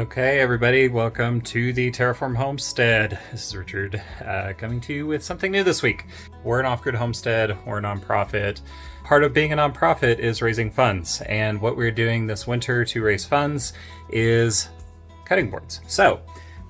Okay, everybody, welcome to the Terraform Homestead. This is Richard coming to you with something new this week. We're an off-grid homestead, we're a nonprofit. Part of being a nonprofit is raising funds, and what we're doing this winter to raise funds is cutting boards. So,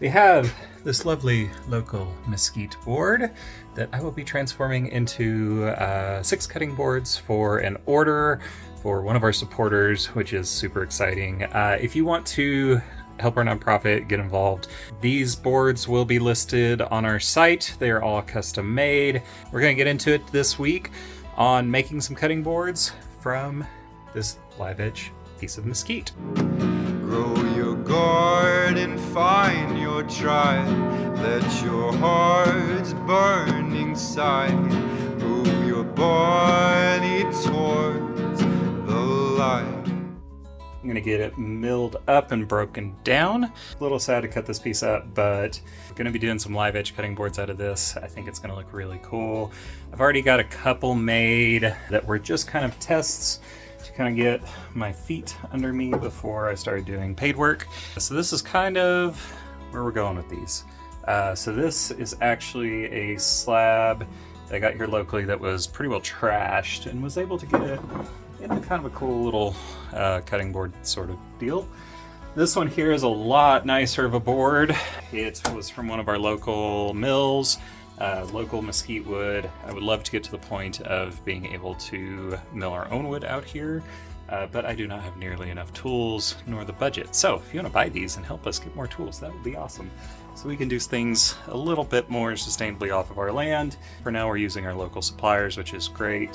we have this lovely local Mesquite board that I will be transforming into 6 cutting boards for an order for one of our supporters, which is super exciting. If you want to help our nonprofit get involved, these boards will be listed on our site. They are all custom made. We're going to get into it this week on making some cutting boards from this live edge piece of mesquite. Grow your garden, find your tribe, let your heart's burning side move your body towards the light. I'm going to get it milled up and broken down. A little sad to cut this piece up, but we're going to be doing some live edge cutting boards out of this. I think it's going to look really cool. I've already got a couple made that were just kind of tests to kind of get my feet under me before I started doing paid work. So this is kind of where we're going with these. So this is actually a slab that I got here locally that was pretty well trashed and was able to get it into kind of a cool little cutting board sort of deal. This one here is a lot nicer of a board. It was from one of our local mills, local mesquite wood. I would love to get to the point of being able to mill our own wood out here, but I do not have nearly enough tools nor the budget. So if you want to buy these and help us get more tools, that would be awesome. So we can do things a little bit more sustainably off of our land. For now, we're using our local suppliers, which is great.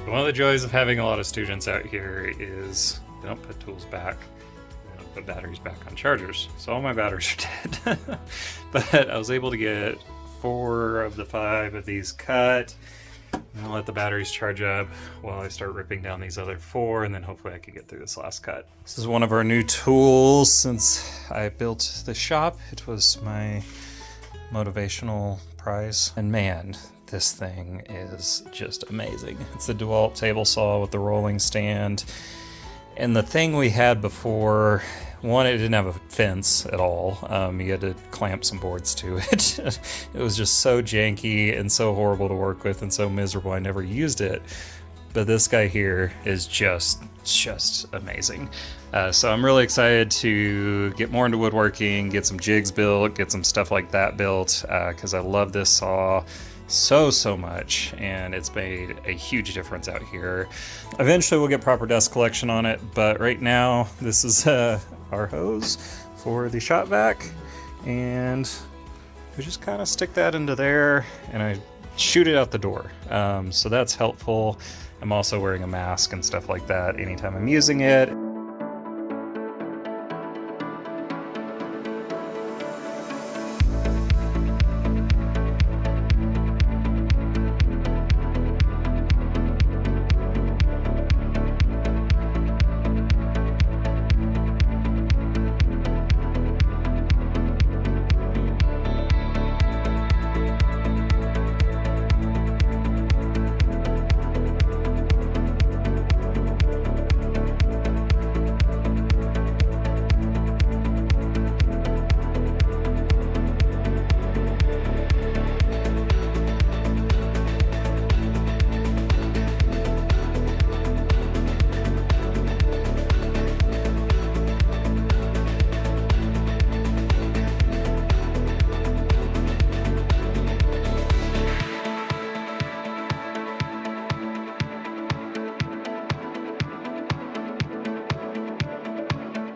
One of the joys of having a lot of students out here is they don't put tools back, they don't put batteries back on chargers. So all my batteries are dead. But I was able to get 4 of the 5 of these cut. And I'll let the batteries charge up while I start ripping down these other 4, and then hopefully I can get through this last cut. This is one of our new tools since I built the shop. It was my motivational prize, and man, this thing is just amazing. It's the DeWalt table saw with the rolling stand. And the thing we had before, one, it didn't have a fence at all. You had to clamp some boards to it. It was just so janky and so horrible to work with and so miserable I never used it. But this guy here is just amazing. So I'm really excited to get more into woodworking, get some jigs built, get some stuff like that built, because I love this saw so much, and it's made a huge difference out here. Eventually we'll get proper dust collection on it, but right now this is our hose for the shop vac, and we just kind of stick that into there and I shoot it out the door. So that's helpful. I'm also wearing a mask and stuff like that anytime I'm using it.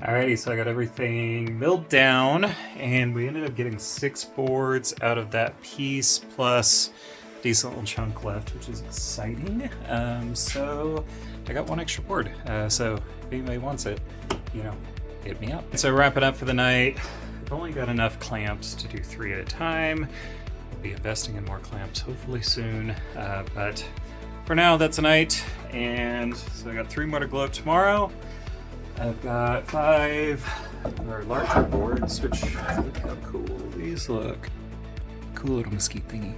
Alrighty, so I got everything milled down, and we ended up getting 6 boards out of that piece, plus a decent little chunk left, which is exciting. So I got 1 extra board. So if anybody wants it, you know, hit me up. So wrapping up for the night, I've only got enough clamps to do 3 at a time. I'll be investing in more clamps hopefully soon, but for now that's a night. And so I got 3 more to glue up tomorrow. I've got 5 or larger boards, which look how cool these look. Cool little Mesquite thingy.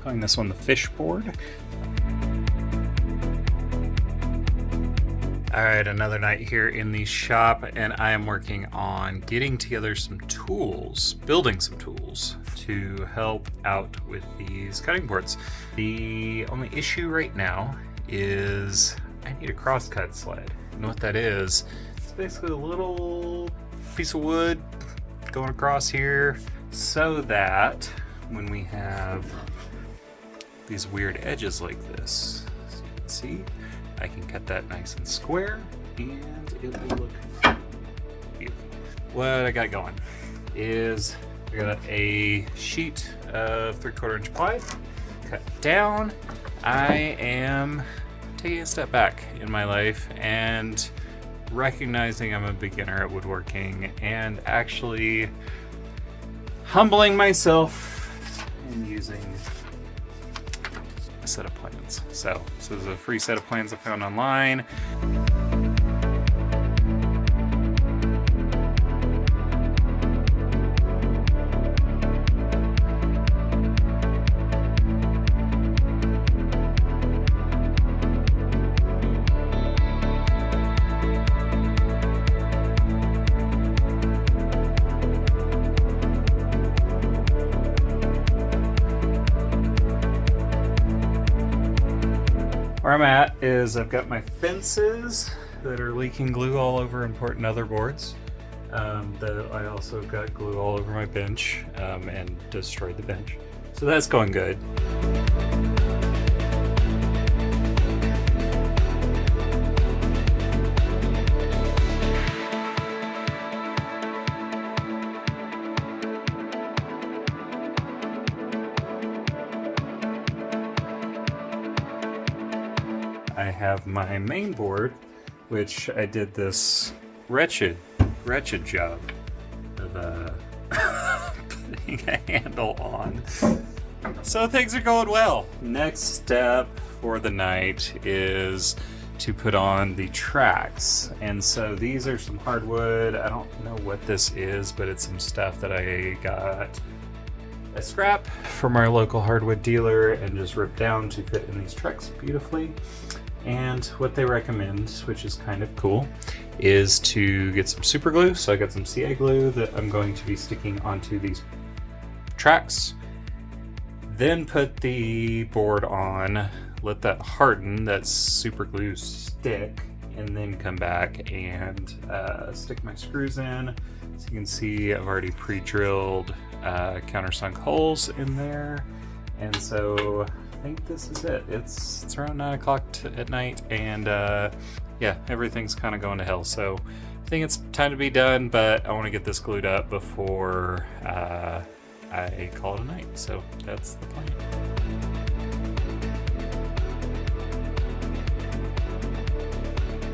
Calling this one the fish board. All right, another night here in the shop, and I am working on getting together some tools, building some tools to help out with these cutting boards. The only issue right now is I need a crosscut sled. You know what that is? It's basically a little piece of wood going across here so that when we have these weird edges like this, as you can see, I can cut that nice and square and it will look beautiful. What I got going is I got a sheet of 3/4 inch ply cut down. I am taking a step back in my life and recognizing I'm a beginner at woodworking and actually humbling myself and using a set of plans. So this is a free set of plans I found online. Where I'm at is I've got my fences that are leaking glue all over important other boards. That I also got glue all over my bench and destroyed the bench. So that's going good. I have my main board, which I did this wretched job of putting a handle on. So things are going well. Next step for the night is to put on the tracks. And so these are some hardwood. I don't know what this is, but it's some stuff that I got a scrap from our local hardwood dealer and just ripped down to fit in these tracks beautifully. And what they recommend, which is kind of cool, is to get some super glue. So I got some CA glue that I'm going to be sticking onto these tracks. Then put the board on, let that harden, that super glue stick, and then come back and stick my screws in. So you can see I've already pre-drilled countersunk holes in there. And so I think this is it. It's around 9 o'clock at night, and yeah, everything's kind of going to hell. So I think it's time to be done, but I want to get this glued up before I call it a night. So that's the plan.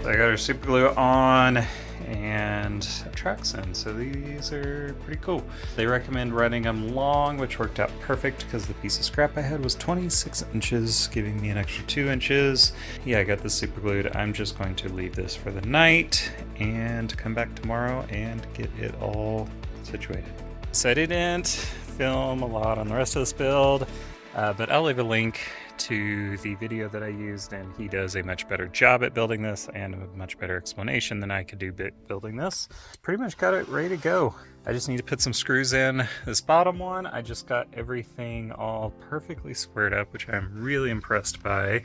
So I got our super glue on and tracks in, so these are pretty cool. They recommend running them long, which worked out perfect because the piece of scrap I had was 26 inches, giving me an extra 2 inches. Yeah, I got this super glued. I'm just going to leave this for the night and come back tomorrow and get it all situated. So I didn't film a lot on the rest of this build, but I'll leave a link to the video that I used, and he does a much better job at building this and a much better explanation than I could do building this. Pretty much got it ready to go. I just need to put some screws in this bottom one. I just got everything all perfectly squared up, which I'm really impressed by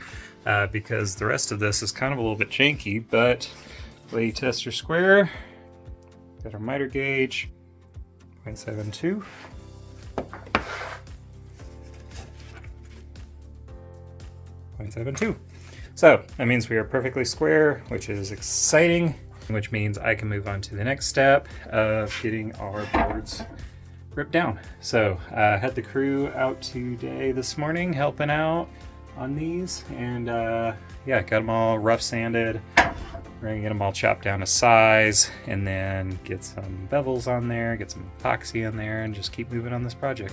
because the rest of this is kind of a little bit janky, but the way you test your square, got our miter gauge, 0.72. 0.72. So that means we are perfectly square, which is exciting, which means I can move on to the next step of getting our boards ripped down. So I had the crew out today this morning helping out on these, and yeah, got them all rough sanded, We're gonna get them all chopped down to size and then get some bevels on there, get some epoxy on there, and just keep moving on this project.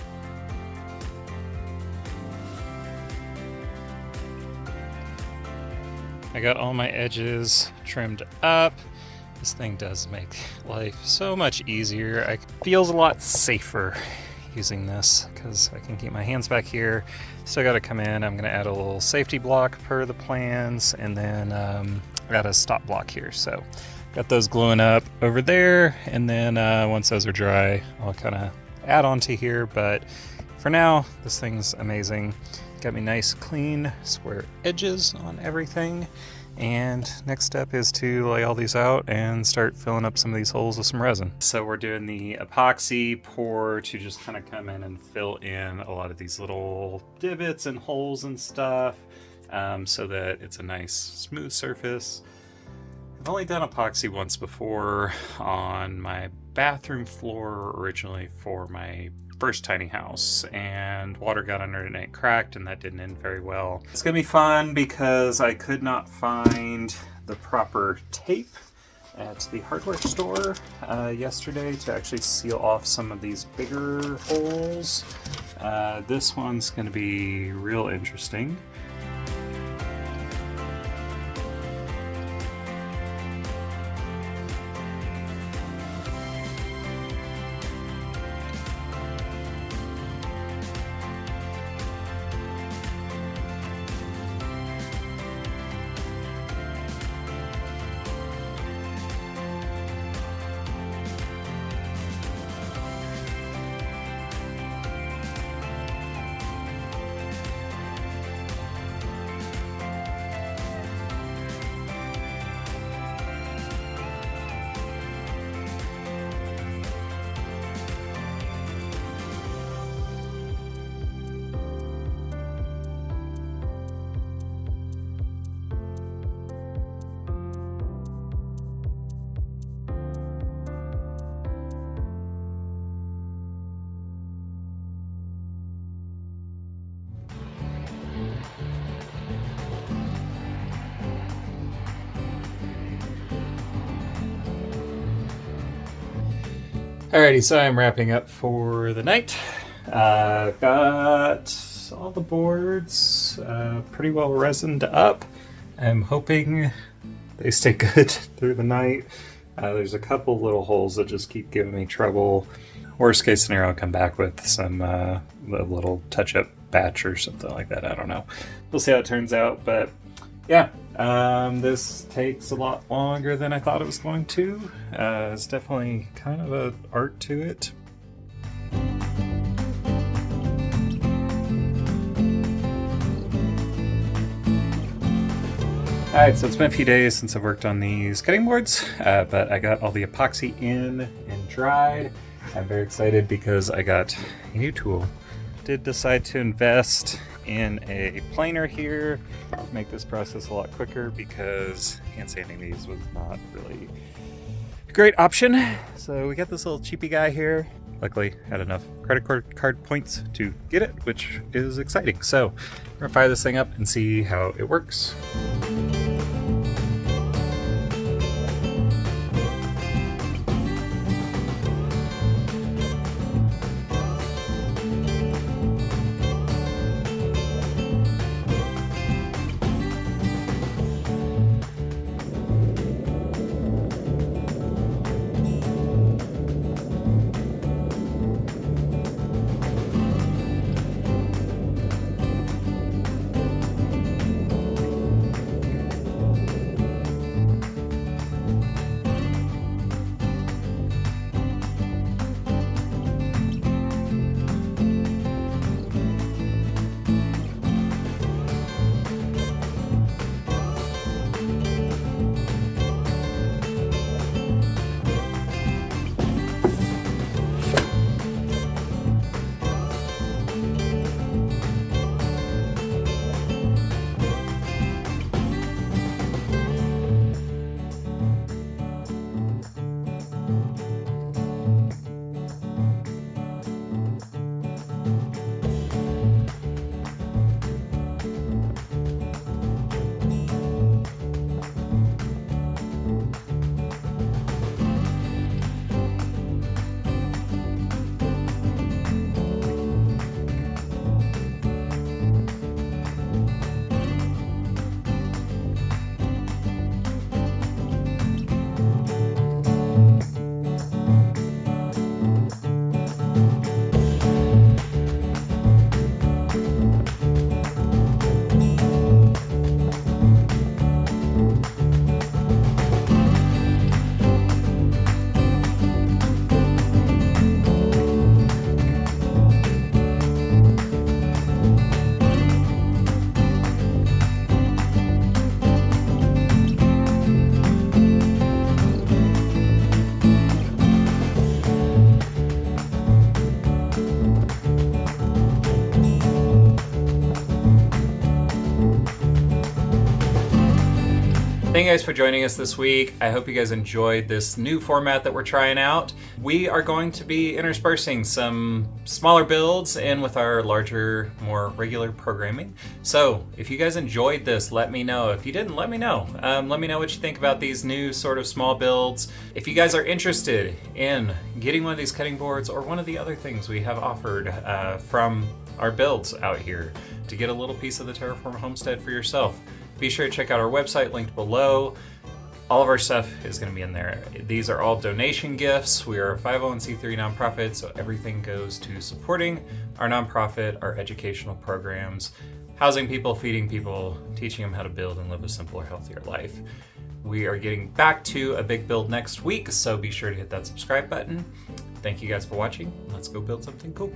I got all my edges trimmed up. This thing does make life so much easier. It feels a lot safer using this because I can keep my hands back here. Still got to come in. I'm going to add a little safety block per the plans, and then I got a stop block here. So got those gluing up over there, and then once those are dry, I'll kind of add onto here. But for now, this thing's amazing. Got me nice, clean, square edges on everything. And next step is to lay all these out and start filling up some of these holes with some resin. So we're doing the epoxy pour to just kind of come in and fill in a lot of these little divots and holes and stuff, so that it's a nice smooth surface. I've only done epoxy once before on my bathroom floor originally for my first tiny house, and water got under it and it cracked, and that didn't end very well. It's gonna be fun because I could not find the proper tape at the hardware store yesterday to actually seal off some of these bigger holes. This one's gonna be real interesting. Alrighty, so I'm wrapping up for the night. I've got all the boards pretty well resined up. I'm hoping they stay good through the night. There's a couple little holes that just keep giving me trouble. Worst case scenario, I'll come back with some a little touch-up batch or something like that. I don't know. We'll see how it turns out, but yeah. This takes a lot longer than I thought it was going to. It's definitely kind of an art to it. Alright, so it's been a few days since I've worked on these cutting boards, but I got all the epoxy in and dried. I'm very excited because I got a new tool. Did decide to invest in a planer here to make this process a lot quicker because hand sanding these was not really a great option. So we got this little cheapy guy here. Luckily had enough credit card points to get it, which is exciting. So we're gonna fire this thing up and see how it works. Thank you guys for joining us this week. I hope you guys enjoyed this new format that we're trying out. We are going to be interspersing some smaller builds in with our larger, more regular programming. So if you guys enjoyed this, let me know. If you didn't, let me know. Let me know what you think about these new sort of small builds. If you guys are interested in getting one of these cutting boards or one of the other things we have offered from our builds out here to get a little piece of the Terraform Homestead for yourself, be sure to check out our website linked below. All of our stuff is going to be in there. These are all donation gifts. We are a 501c3 nonprofit, so everything goes to supporting our nonprofit, our educational programs, housing people, feeding people, teaching them how to build and live a simpler, healthier life. We are getting back to a big build next week, so be sure to hit that subscribe button. Thank you guys for watching. Let's go build something cool.